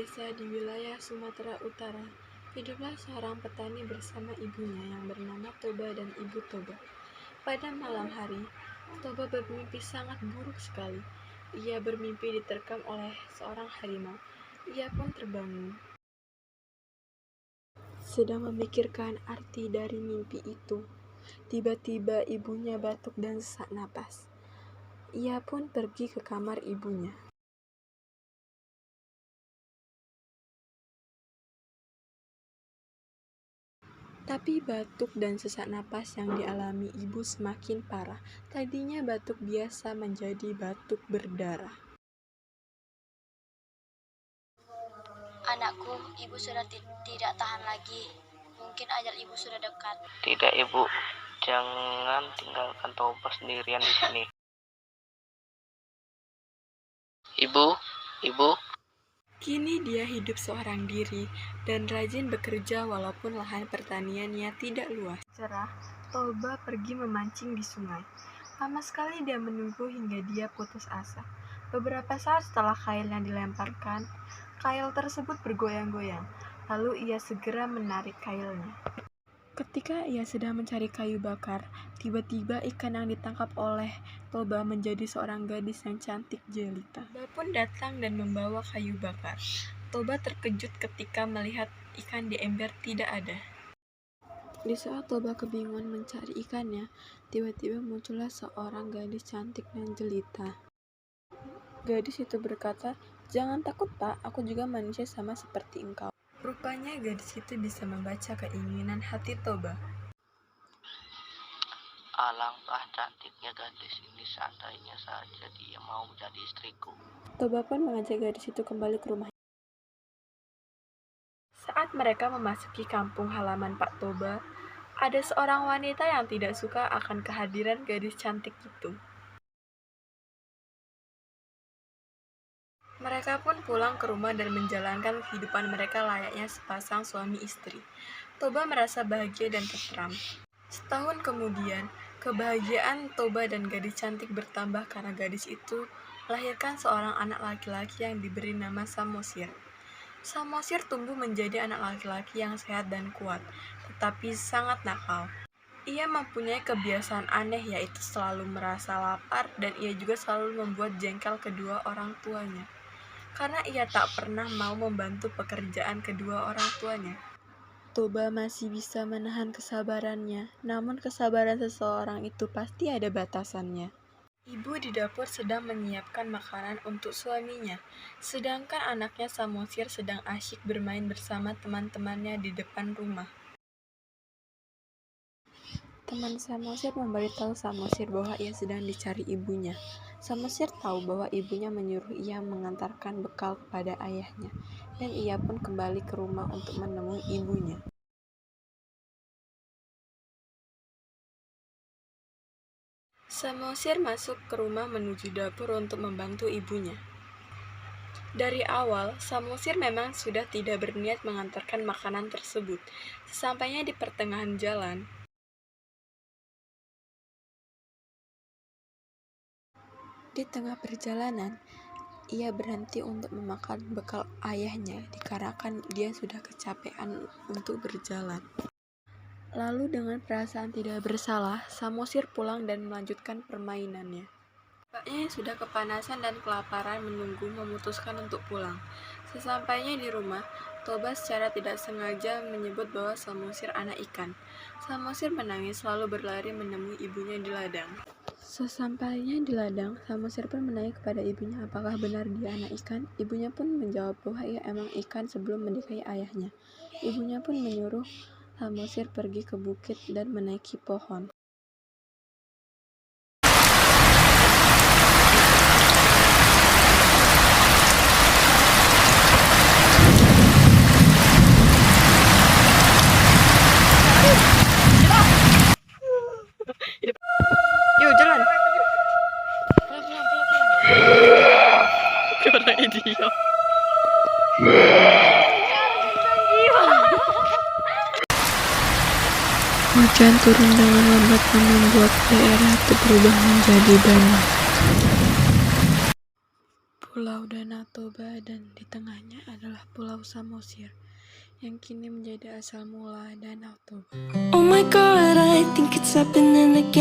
desa di wilayah Sumatera Utara, hiduplah seorang petani bersama ibunya yang bernama Toba dan Ibu Toba. Pada malam hari, Toba bermimpi sangat buruk sekali. Ia bermimpi diterkam oleh seorang harimau. Ia pun terbangun. Sedang memikirkan arti dari mimpi itu, tiba-tiba ibunya batuk dan sesak napas. Ia pun pergi ke kamar ibunya. Tapi batuk dan sesak napas yang dialami ibu semakin parah. Tadinya batuk biasa menjadi batuk berdarah. Anakku, ibu sudah tidak tahan lagi. Mungkin ajal ibu sudah dekat. Tidak, Ibu. Jangan tinggalkan Toba sendirian di sini. Ibu. Kini dia hidup seorang diri dan rajin bekerja walaupun lahan pertaniannya tidak luas. Cerah, Toba pergi memancing di sungai. Lama sekali dia menunggu hingga dia putus asa. Beberapa saat setelah kail yang dilemparkan, kail tersebut bergoyang-goyang. Lalu ia segera menarik kailnya. Ketika ia sedang mencari kayu bakar, tiba-tiba ikan yang ditangkap oleh Toba menjadi seorang gadis yang cantik jelita. Toba pun datang dan membawa kayu bakar. Toba terkejut ketika melihat ikan di ember tidak ada. Di saat Toba kebingungan mencari ikannya, tiba-tiba muncullah seorang gadis cantik dan jelita. Gadis itu berkata, "Jangan takut, Pak, aku juga manusia sama seperti engkau." Rupanya gadis itu bisa membaca keinginan hati Toba. Alangkah cantiknya gadis ini, seandainya saja dia mau menjadi istriku. Toba pun mengajak gadis itu kembali ke rumah. Saat mereka memasuki kampung halaman Pak Toba, ada seorang wanita yang tidak suka akan kehadiran gadis cantik itu. Mereka pun pulang ke rumah dan menjalankan kehidupan mereka layaknya sepasang suami istri. Toba merasa bahagia dan tentram. Setahun kemudian, kebahagiaan Toba dan gadis cantik bertambah karena gadis itu melahirkan seorang anak laki-laki yang diberi nama Samosir. Samosir tumbuh menjadi anak laki-laki yang sehat dan kuat, tetapi sangat nakal. Ia mempunyai kebiasaan aneh, yaitu selalu merasa lapar dan ia juga selalu membuat jengkel kedua orang tuanya. Karena ia tak pernah mau membantu pekerjaan kedua orang tuanya. Toba masih bisa menahan kesabarannya, namun kesabaran seseorang itu pasti ada batasannya. Ibu di dapur sedang menyiapkan makanan untuk suaminya, sedangkan anaknya Samosir sedang asyik bermain bersama teman-temannya di depan rumah. Teman Samosir memberitahu Samosir bahwa ia sedang dicari ibunya. Samosir tahu bahwa ibunya menyuruh ia mengantarkan bekal kepada ayahnya, dan ia pun kembali ke rumah untuk menemui ibunya. Samosir masuk ke rumah menuju dapur untuk membantu ibunya. Dari awal, Samosir memang sudah tidak berniat mengantarkan makanan tersebut. Sesampainya di pertengahan jalan, di tengah perjalanan, ia berhenti untuk memakan bekal ayahnya dikarenakan dia sudah kecapean untuk berjalan. Lalu dengan perasaan tidak bersalah, Samosir pulang dan melanjutkan permainannya. Bapaknya yang sudah kepanasan dan kelaparan menunggu memutuskan untuk pulang. Sesampainya di rumah, Toba secara tidak sengaja menyebut bahwa Samosir anak ikan. Samosir menangis lalu berlari menemui ibunya di ladang. Sesampainya di ladang, Samosir pun menanya kepada ibunya apakah benar dia anak ikan. Ibunya pun menjawab bahwa ia emang ikan sebelum menikahi ayahnya. Ibunya pun menyuruh Samosir pergi ke bukit dan menaiki pohon. Yuk jalan. Karena idiot. Hujan turun dengan lambat dan membuat daerah itu berubah menjadi danau. Pulau Danau Toba dan di tengahnya adalah Pulau Samosir yang kini menjadi asal mula Danau Toba. Oh my god, I think it's happening again.